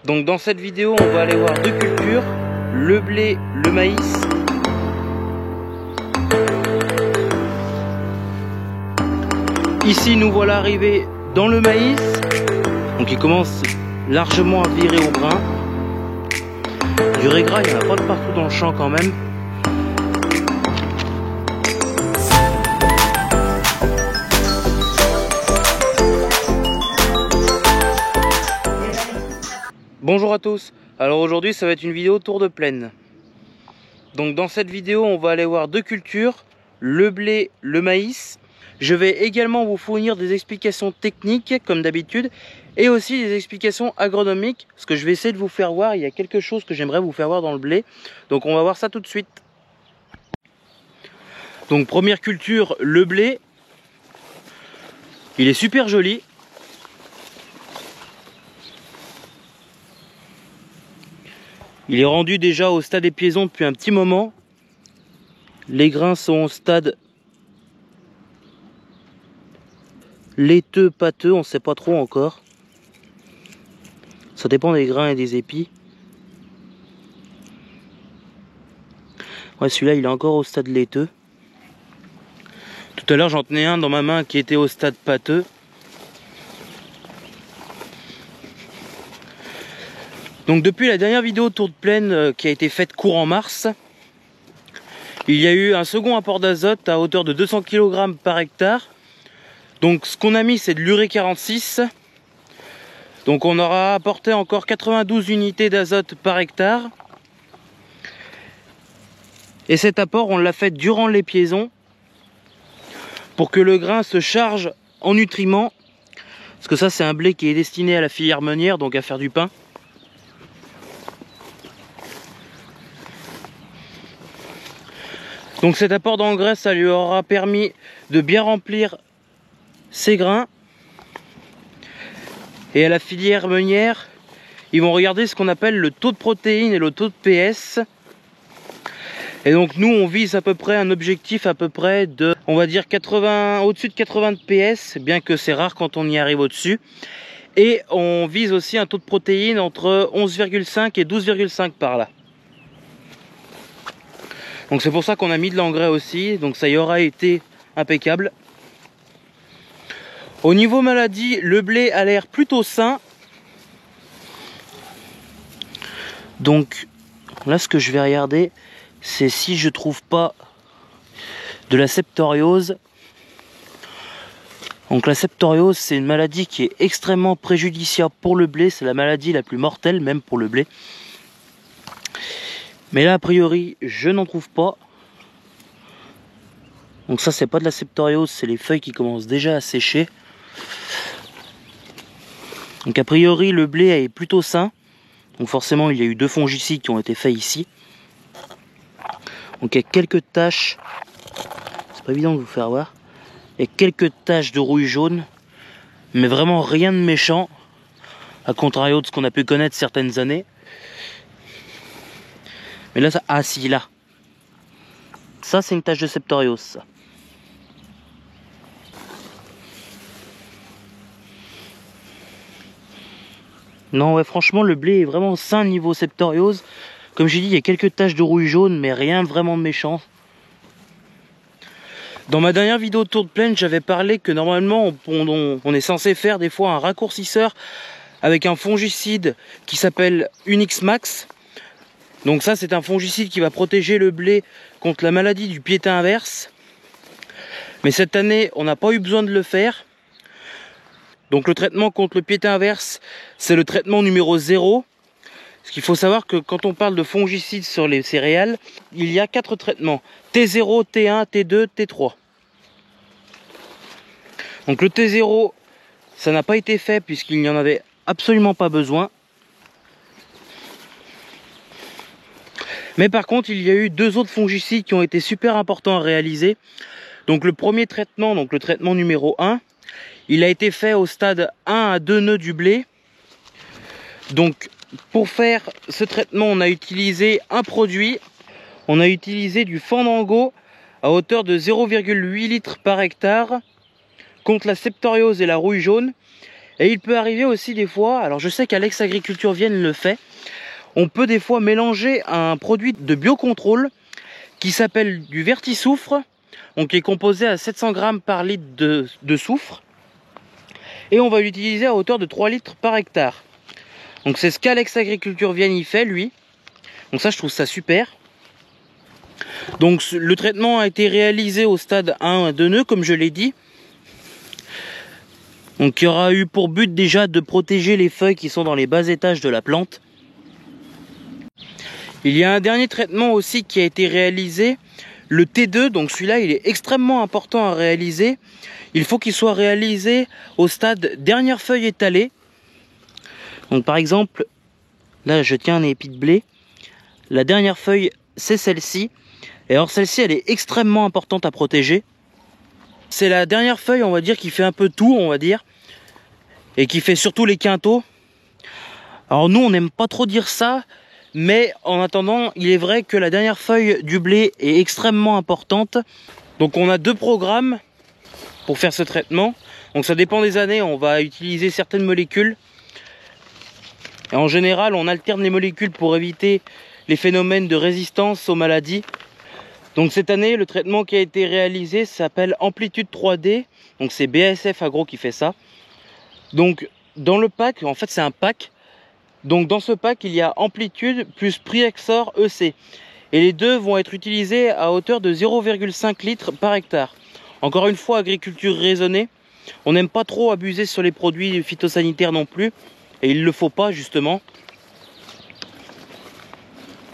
Donc dans cette vidéo, on va aller voir deux cultures, le blé, le maïs. Ici, nous voilà arrivés dans le maïs. Donc il commence largement à virer au brun. Du régras, il n'y en a pas de partout dans le champ quand même. Bonjour à tous, alors aujourd'hui ça va être une vidéo tour de plaine. Donc dans cette vidéo on va aller voir deux cultures, le blé, le maïs. Je vais également vous fournir des explications techniques comme d'habitude et aussi des explications agronomiques. Ce que je vais essayer de vous faire voir, il y a quelque chose que j'aimerais vous faire voir dans le blé. Donc on va voir ça tout de suite. Donc première culture, le blé. Il est super joli. Il est rendu déjà au stade épiaison depuis un petit moment. Les grains sont au stade laiteux, pâteux, on ne sait pas trop encore. Ça dépend des grains et des épis. Ouais, celui-là il est encore au stade laiteux. Tout à l'heure j'en tenais un dans ma main qui était au stade pâteux. Donc depuis la dernière vidéo tour de plaine qui a été faite courant mars, il y a eu un second apport d'azote à hauteur de 200 kg par hectare. Donc ce qu'on a mis c'est de l'urée 46. Donc on aura apporté encore 92 unités d'azote par hectare. Et cet apport on l'a fait durant l'épiaison pour que le grain se charge en nutriments. Parce que ça c'est un blé qui est destiné à la filière meunière, donc à faire du pain. Donc cet apport d'engrais, ça lui aura permis de bien remplir ses grains. Et à la filière meunière, ils vont regarder ce qu'on appelle le taux de protéines et le taux de PS. Et donc nous, on vise à peu près un objectif à peu près de, on va dire 80, au-dessus de 80 de PS, bien que c'est rare quand on y arrive au-dessus. Et on vise aussi un taux de protéines entre 11,5 et 12,5 par là. Donc c'est pour ça qu'on a mis de l'engrais aussi, donc ça y aura été impeccable. Au niveau maladie, le blé a l'air plutôt sain. Donc là ce que je vais regarder, c'est si je trouve pas de la septoriose. Donc la septoriose c'est une maladie qui est extrêmement préjudiciable pour le blé, c'est la maladie la plus mortelle même pour le blé. Mais là a priori je n'en trouve pas. Donc ça c'est pas de la septoriose, c'est les feuilles qui commencent déjà à sécher. Donc a priori le blé est plutôt sain. Donc forcément il y a eu deux fongicides qui ont été faits ici. Donc il y a quelques taches, c'est pas évident de vous faire voir. Il y a quelques taches de rouille jaune, mais vraiment rien de méchant, à contrario de ce qu'on a pu connaître certaines années. Mais là, ça... ah si, là. Ça, c'est une tache de septoriose, ça. Non, ouais, franchement, le blé est vraiment sain niveau septoriose. Comme j'ai dit, il y a quelques taches de rouille jaune, mais rien vraiment de méchant. Dans ma dernière vidéo de tour de plaine, j'avais parlé que normalement, on est censé faire des fois un raccourcisseur avec un fongicide qui s'appelle Unix Max. Donc ça c'est un fongicide qui va protéger le blé contre la maladie du piétin inverse. Mais cette année on n'a pas eu besoin de le faire. Donc le traitement contre le piétin inverse c'est le traitement numéro 0. Parce qu'il faut savoir que quand on parle de fongicide sur les céréales, il y a 4 traitements. T0, T1, T2, T3. Donc le T0, ça n'a pas été fait puisqu'il n'y en avait absolument pas besoin. Mais par contre, il y a eu 2 autres fongicides qui ont été super importants à réaliser. Donc le premier traitement, donc le traitement numéro 1, il a été fait au stade 1 à 2 nœuds du blé. Donc pour faire ce traitement, on a utilisé un produit. On a utilisé du Fandango à hauteur de 0,8 litres par hectare contre la septoriose et la rouille jaune. Et il peut arriver aussi des fois, alors je sais qu'Alex Agriculture Vienne le fait, on peut des fois mélanger un produit de biocontrôle qui s'appelle du vertisoufre, donc qui est composé à 700 grammes par litre de soufre, et on va l'utiliser à hauteur de 3 litres par hectare. Donc c'est ce qu'Alex Agriculture Vienne y fait lui, donc ça je trouve ça super. Donc le traitement a été réalisé au stade 1 à 2 nœuds comme je l'ai dit. Donc il y aura eu pour but déjà de protéger les feuilles qui sont dans les bas étages de la plante. Il y a un dernier traitement aussi qui a été réalisé, le T2, donc celui-là il est extrêmement important à réaliser. Il faut qu'il soit réalisé au stade dernière feuille étalée. Donc par exemple, là je tiens un épi de blé, la dernière feuille c'est celle-ci, et alors celle-ci elle est extrêmement importante à protéger. C'est la dernière feuille on va dire qui fait un peu tout on va dire, et qui fait surtout les quintaux. Alors nous on n'aime pas trop dire ça, mais en attendant il est vrai que la dernière feuille du blé est extrêmement importante. Donc on a 2 programmes pour faire ce traitement, donc ça dépend des années, on va utiliser certaines molécules et en général on alterne les molécules pour éviter les phénomènes de résistance aux maladies. Donc cette année le traitement qui a été réalisé s'appelle Amplitude 3D, donc c'est BASF Agro qui fait ça. Donc dans le pack, en fait c'est un pack, donc dans ce pack il y a Amplitude plus Priexor EC, et les deux vont être utilisés à hauteur de 0,5 litres par hectare. Encore une fois, agriculture raisonnée, on n'aime pas trop abuser sur les produits phytosanitaires non plus, et il ne le faut pas justement,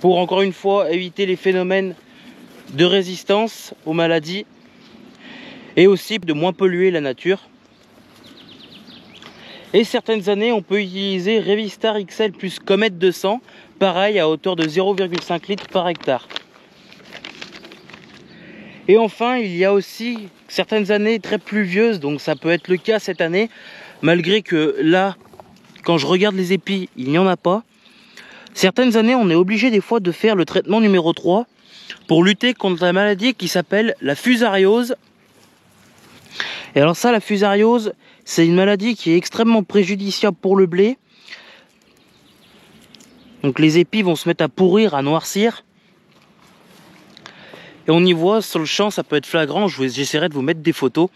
pour encore une fois éviter les phénomènes de résistance aux maladies et aussi de moins polluer la nature. Et certaines années on peut utiliser Revistar XL plus Comet 200, pareil à hauteur de 0,5 litres par hectare. Et enfin il y a aussi certaines années très pluvieuses, donc ça peut être le cas cette année, malgré que là quand je regarde les épis il n'y en a pas. Certaines années on est obligé des fois de faire le traitement numéro 3 pour lutter contre la maladie qui s'appelle la fusariose. Et alors ça, la fusariose, c'est une maladie qui est extrêmement préjudiciable pour le blé. Donc les épis vont se mettre à pourrir, à noircir. Et on y voit sur le champ, ça peut être flagrant, j'essaierai de vous mettre des photos.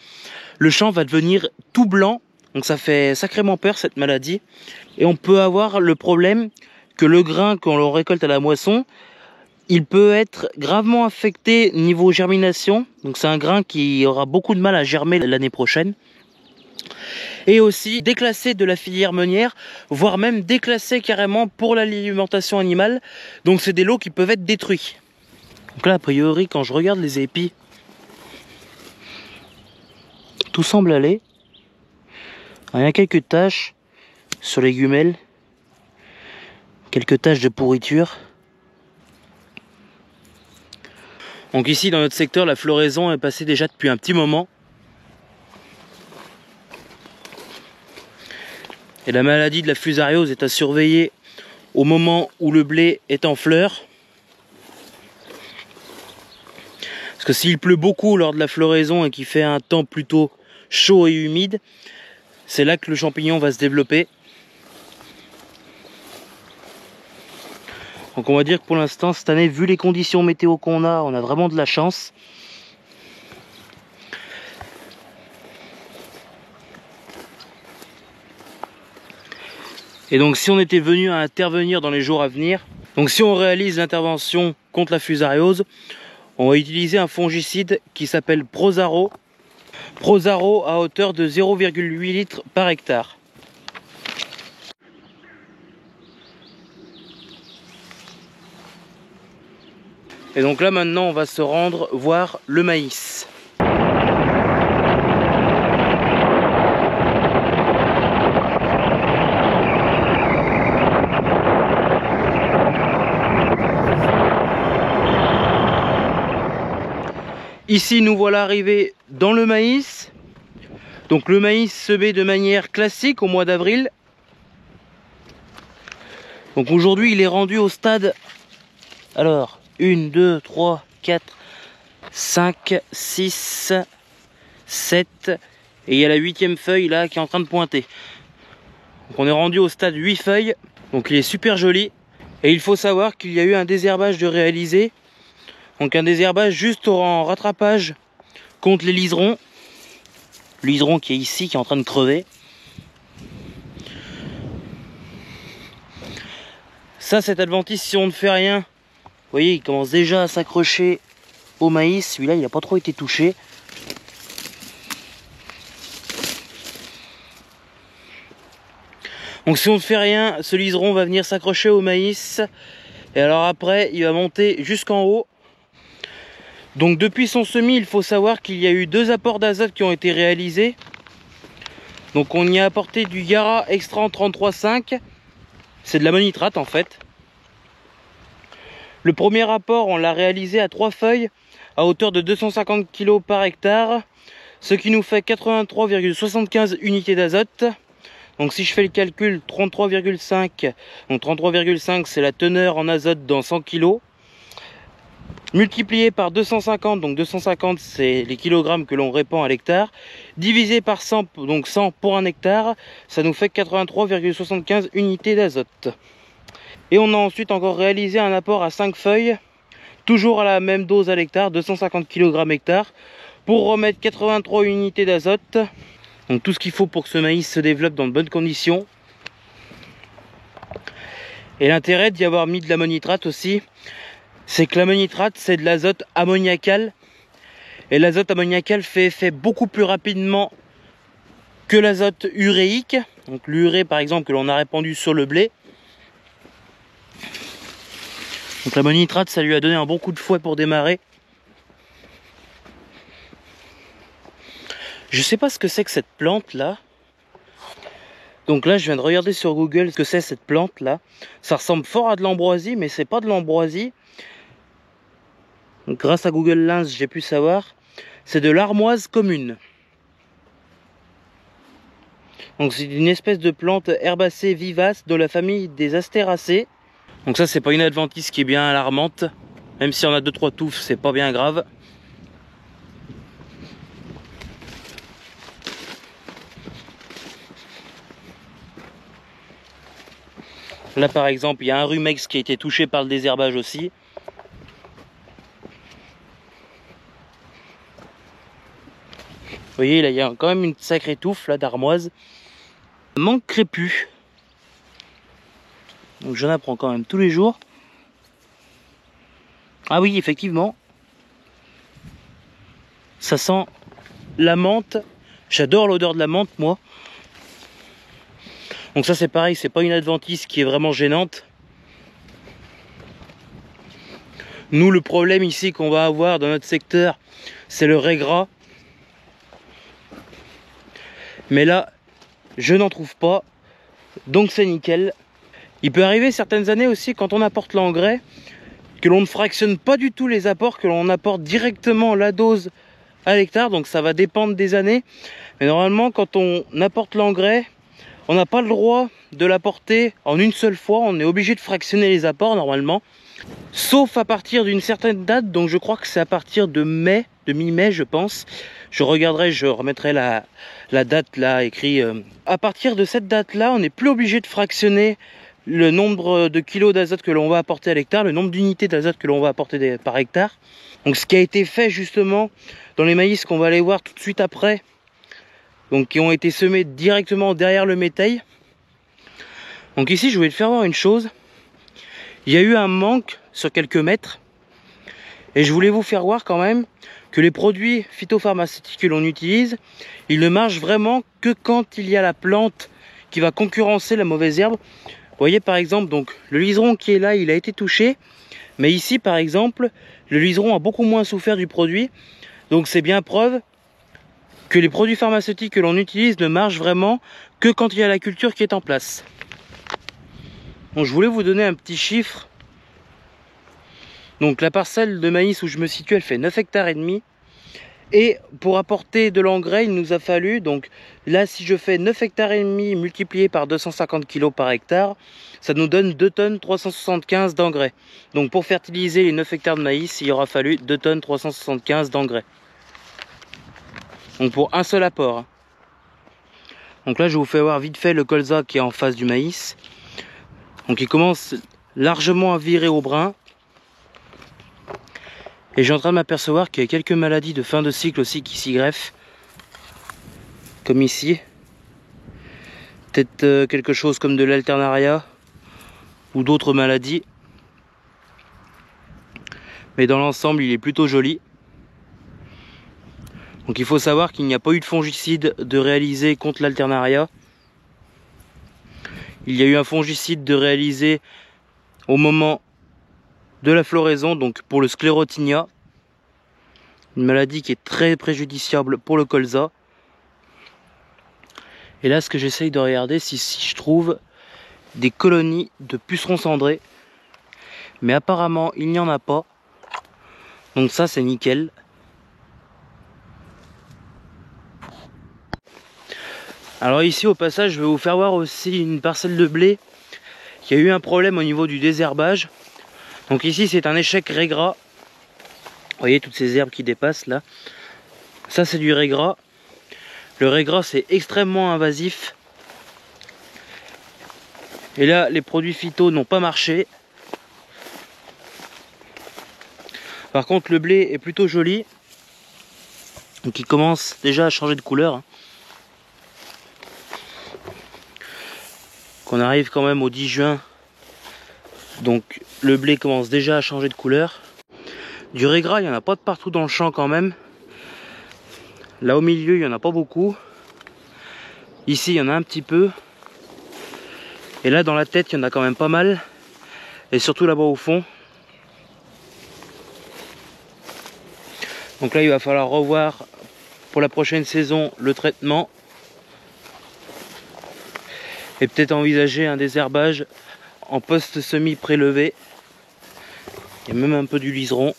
Le champ va devenir tout blanc, donc ça fait sacrément peur cette maladie. Et on peut avoir le problème que le grain, quand on le récolte à la moisson, il peut être gravement affecté niveau germination, donc c'est un grain qui aura beaucoup de mal à germer l'année prochaine. Et aussi déclassé de la filière meunière, voire même déclassé carrément pour l'alimentation animale. Donc c'est des lots qui peuvent être détruits. Donc là a priori quand je regarde les épis, tout semble aller. Il y a quelques taches sur les gumelles, quelques taches de pourriture. Donc ici dans notre secteur la floraison est passée déjà depuis un petit moment. Et la maladie de la fusariose est à surveiller au moment où le blé est en fleurs. Parce que s'il pleut beaucoup lors de la floraison et qu'il fait un temps plutôt chaud et humide, c'est là que le champignon va se développer. Donc on va dire que pour l'instant cette année, vu les conditions météo qu'on a, on a vraiment de la chance. Et donc si on était venu à intervenir dans les jours à venir, donc si on réalise l'intervention contre la fusariose, on va utiliser un fongicide qui s'appelle Prosaro. Prosaro à hauteur de 0,8 litres par hectare. Et donc là maintenant on va se rendre voir le maïs. Ici nous voilà arrivés dans le maïs. Donc le maïs semé de manière classique au mois d'avril. Donc aujourd'hui il est rendu au stade, alors 1, 2, 3, 4, 5, 6, 7 et il y a la 8e feuille là qui est en train de pointer. Donc on est rendu au stade 8 feuilles, donc il est super joli. Et il faut savoir qu'il y a eu un désherbage de réaliser. Donc un désherbage juste en rattrapage contre les liserons. Le liseron qui est ici, qui est en train de crever. Ça, cet adventice, si on ne fait rien, vous voyez, il commence déjà à s'accrocher au maïs. Celui-là, il n'a pas trop été touché. Donc si on ne fait rien, ce liseron va venir s'accrocher au maïs. Et alors après, il va monter jusqu'en haut. Donc depuis son semis, il faut savoir qu'il y a eu 2 apports d'azote qui ont été réalisés. Donc on y a apporté du Yara Extra 33,5. C'est de l'ammonitrate en fait. Le premier apport, on l'a réalisé à 3 feuilles à hauteur de 250 kg par hectare. Ce qui nous fait 83,75 unités d'azote. Donc si je fais le calcul, 33,5. Donc 33,5 c'est la teneur en azote dans 100 kg. Multiplié par 250, donc 250 c'est les kilogrammes que l'on répand à l'hectare, divisé par 100, donc 100 pour un hectare, ça nous fait 83,75 unités d'azote. Et on a ensuite encore réalisé un apport à 5 feuilles, toujours à la même dose à l'hectare, 250 kg hectare, pour remettre 83 unités d'azote. Donc tout ce qu'il faut pour que ce maïs se développe dans de bonnes conditions. Et l'intérêt d'y avoir mis de l'ammonitrate aussi, c'est que l'ammonitrate c'est de l'azote ammoniacal. Et l'azote ammoniacal fait effet beaucoup plus rapidement que l'azote uréique. Donc l'urée par exemple que l'on a répandu sur le blé. Donc l'ammonitrate ça lui a donné un bon coup de fouet pour démarrer. Je sais pas ce que c'est que cette plante là. Donc là je viens de regarder sur Google ce que c'est cette plante là. Ça ressemble fort à de l'ambroisie mais c'est pas de l'ambroisie. Grâce à Google Lens j'ai pu savoir. C'est de l'armoise commune. Donc c'est une espèce de plante herbacée vivace de la famille des astéracées. Donc ça c'est pas une adventice qui est bien alarmante. Même si on a 2-3 touffes c'est pas bien grave. Là par exemple, il y a un rumex qui a été touché par le désherbage aussi. Vous voyez, là il y a quand même une sacrée touffe là d'armoise. Manque crépus. Donc j'en apprends quand même tous les jours. Ah oui, effectivement. Ça sent la menthe. J'adore l'odeur de la menthe, moi. Donc ça c'est pareil, c'est pas une adventice qui est vraiment gênante. Nous le problème ici qu'on va avoir dans notre secteur, c'est le ray gras. Mais là, je n'en trouve pas, donc c'est nickel. Il peut arriver certaines années aussi quand on apporte l'engrais, que l'on ne fractionne pas du tout les apports, que l'on apporte directement la dose à l'hectare, donc ça va dépendre des années. Mais normalement quand on apporte l'engrais, on n'a pas le droit de l'apporter en une seule fois, on est obligé de fractionner les apports normalement. Sauf à partir d'une certaine date, donc je crois que c'est à partir de mai, de mi-mai je pense. Je regarderai, je remettrai la date là écrit. À partir de cette date là, on n'est plus obligé de fractionner le nombre de kilos d'azote que l'on va apporter à l'hectare, le nombre d'unités d'azote que l'on va apporter par hectare. Donc ce qui a été fait justement dans les maïs qu'on va aller voir tout de suite après, donc qui ont été semés directement derrière le métail. Donc ici je voulais te faire voir une chose. Il y a eu un manque sur quelques mètres. Et je voulais vous faire voir quand même que les produits phytopharmaceutiques que l'on utilise, ils ne marchent vraiment que quand il y a la plante qui va concurrencer la mauvaise herbe. Vous voyez par exemple, donc le liseron qui est là, il a été touché. Mais ici par exemple, le liseron a beaucoup moins souffert du produit. Donc c'est bien preuve que les produits pharmaceutiques que l'on utilise ne marchent vraiment que quand il y a la culture qui est en place. Donc je voulais vous donner un petit chiffre. Donc la parcelle de maïs où je me situe, elle fait 9 hectares et demi. Et pour apporter de l'engrais, il nous a fallu, donc là si je fais 9 hectares et demi multiplié par 250 kg par hectare, ça nous donne 2 tonnes 375 d'engrais. Donc pour fertiliser les 9 hectares de maïs, il aura fallu 2 tonnes 375 d'engrais. Donc pour un seul apport. Donc là je vous fais voir vite fait le colza qui est en face du maïs. Donc il commence largement à virer au brun. Et j'ai en train de m'apercevoir qu'il y a quelques maladies de fin de cycle aussi qui s'y greffent. Comme ici. Peut-être quelque chose comme de l'alternaria ou d'autres maladies. Mais dans l'ensemble, il est plutôt joli. Donc il faut savoir qu'il n'y a pas eu de fongicide de réalisé contre l'alternaria. Il y a eu un fongicide de réalisé au moment de la floraison, donc pour le sclérotinia, une maladie qui est très préjudiciable pour le colza. Et là ce que j'essaye de regarder, c'est si je trouve des colonies de pucerons cendrés, mais apparemment il n'y en a pas, donc ça c'est nickel. Alors ici au passage je vais vous faire voir aussi une parcelle de blé qui a eu un problème au niveau du désherbage. Donc ici c'est un échec régras. Vous voyez toutes ces herbes qui dépassent là. Ça c'est du régras. Le régras c'est extrêmement invasif. Et là les produits phyto n'ont pas marché. Par contre le blé est plutôt joli. Donc il commence déjà à changer de couleur. Qu'on arrive quand même au 10 juin. Donc le blé commence déjà à changer de couleur. Du régras, il n'y en a pas de partout dans le champ quand même. Là au milieu, il n'y en a pas beaucoup. Ici, il y en a un petit peu. Et là, dans la tête, il y en a quand même pas mal. Et surtout là-bas au fond. Donc là, il va falloir revoir pour la prochaine saison le traitement. Et peut-être envisager un désherbage en post-semi prélevé. Il y a même un peu du liseron.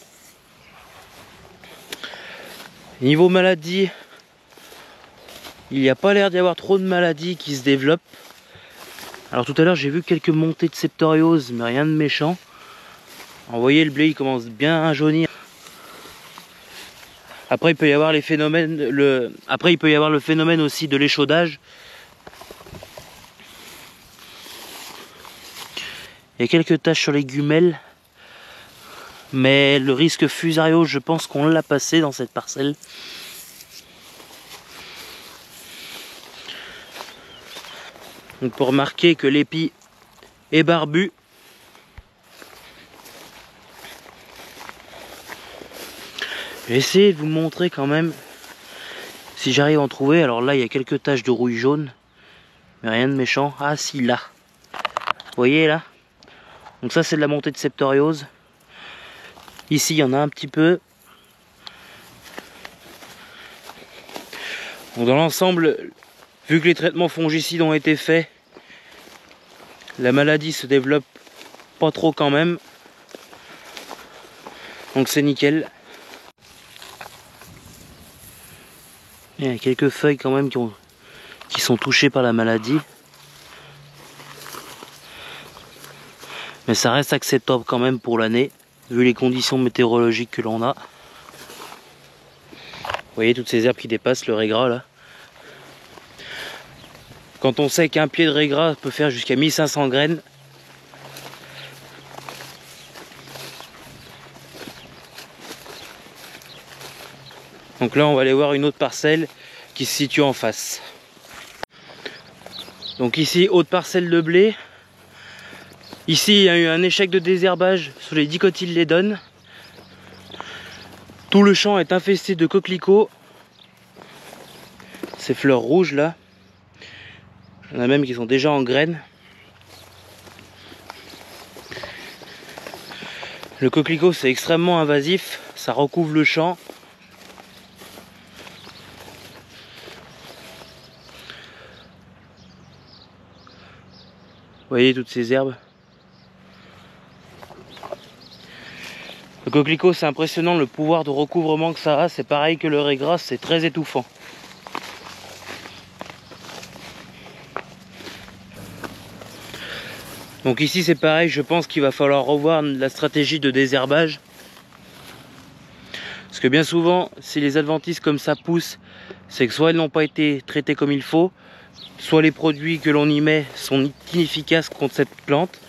Niveau maladie, il n'y a pas l'air d'y avoir trop de maladies qui se développent. Alors tout à l'heure j'ai vu quelques montées de septoriose, mais rien de méchant. Vous voyez le blé il commence bien à jaunir. Après il peut y avoir les phénomènes, après il peut y avoir le phénomène aussi de l'échaudage. Il y a quelques taches sur les gumelles. Mais le risque fusariose, je pense qu'on l'a passé dans cette parcelle. Donc pour remarquer que l'épi est barbu. Je vais essayer de vous montrer quand même si j'arrive à en trouver. Alors là il y a quelques taches de rouille jaune. Mais rien de méchant. Ah si, là. Vous voyez là? Donc ça c'est de la montée de septoriose. Ici il y en a un petit peu. Donc dans l'ensemble, vu que les traitements fongicides ont été faits, la maladie se développe pas trop quand même. Donc c'est nickel. Il y a quelques feuilles quand même qui sont touchées par la maladie. Mais ça reste acceptable quand même pour l'année, vu les conditions météorologiques que l'on a. Vous voyez toutes ces herbes qui dépassent le régras là. Quand on sait qu'un pied de régras peut faire jusqu'à 1500 graines. Donc là on va aller voir une autre parcelle qui se situe en face. Donc ici, autre parcelle de blé. Ici il y a eu un échec de désherbage sur les dicotylédones. Tout le champ est infesté de coquelicots. Ces fleurs rouges là. Il y en a même qui sont déjà en graines. Le coquelicot c'est extrêmement invasif, ça recouvre le champ. Vous voyez toutes ces herbes. Le coquelicot, c'est impressionnant le pouvoir de recouvrement que ça a. C'est pareil que le raie grasse, c'est très étouffant. Donc ici c'est pareil, je pense qu'il va falloir revoir la stratégie de désherbage. Parce que bien souvent, si les adventices comme ça poussent, c'est que soit elles n'ont pas été traitées comme il faut, soit les produits que l'on y met sont inefficaces contre cette plante.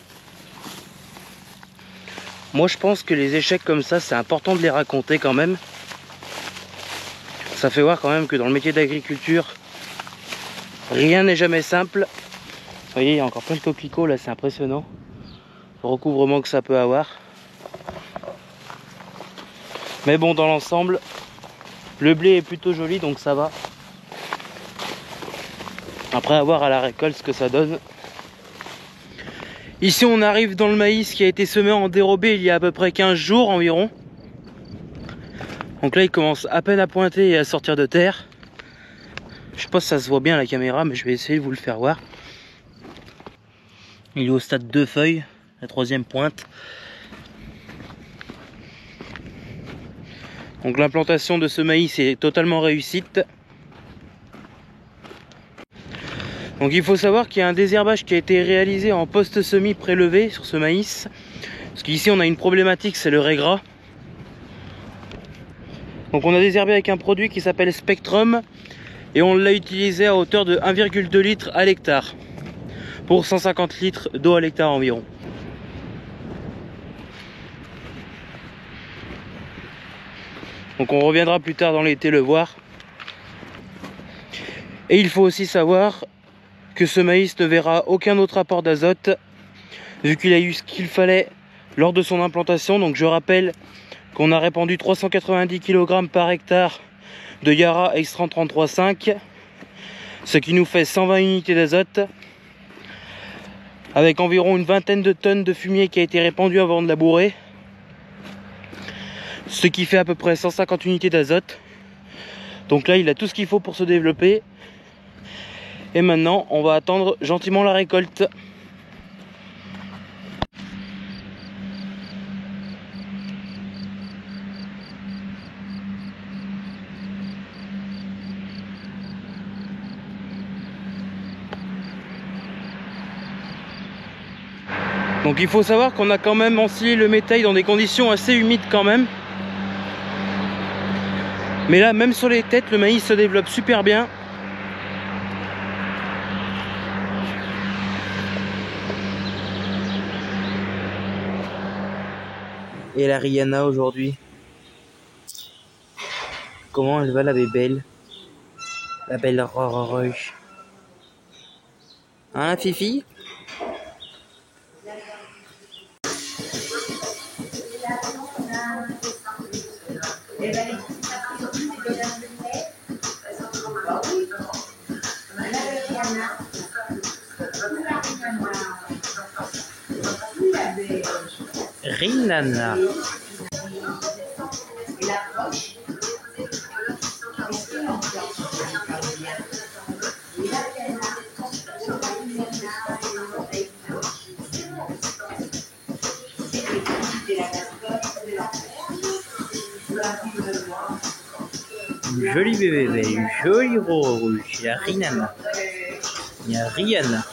Moi je pense que les échecs comme ça, c'est important de les raconter quand même. Ça fait voir quand même que dans le métier d'agriculture, rien n'est jamais simple. Vous voyez, il y a encore plein de coquelicots là, c'est impressionnant. Le recouvrement que ça peut avoir. Mais bon, dans l'ensemble, le blé est plutôt joli, donc ça va. Après, à voir à la récolte ce que ça donne. Ici, on arrive dans le maïs qui a été semé en dérobé il y a à peu près 15 jours environ. Donc là, il commence à peine à pointer et à sortir de terre. Je sais pas si ça se voit bien à la caméra, mais je vais essayer de vous le faire voir. Il est au stade 2 feuilles, la 3e pointe. Donc l'implantation de ce maïs est totalement réussite. Donc il faut savoir qu'il y a un désherbage qui a été réalisé en post-semis prélevé sur ce maïs. Parce qu'ici on a une problématique, c'est le raie gras. Donc on a désherbé avec un produit qui s'appelle Spectrum. Et on l'a utilisé à hauteur de 1,2 litre à l'hectare. Pour 150 litres d'eau à l'hectare environ. Donc on reviendra plus tard dans l'été le voir. Et il faut aussi savoir que ce maïs ne verra aucun autre apport d'azote, vu qu'il a eu ce qu'il fallait lors de son implantation. Donc je rappelle qu'on a répandu 390 kg par hectare de Yara Extrant 33,5, ce qui nous fait 120 unités d'azote, avec environ une vingtaine de tonnes de fumier qui a été répandu avant de labourer, ce qui fait à peu près 150 unités d'azote. Donc là il a tout ce qu'il faut pour se développer, et maintenant on va attendre gentiment la récolte. Donc il faut savoir qu'on a quand même ensilé le métail dans des conditions assez humides quand même. Mais là, même sur les têtes, le maïs se développe super bien. Et la Rihanna aujourd'hui, comment elle va la bébelle? La belle Roroche. Hein, Fifi? Rihanna. Joli bébé, joli rouge, il y a Rihanna. Il y a Rihanna.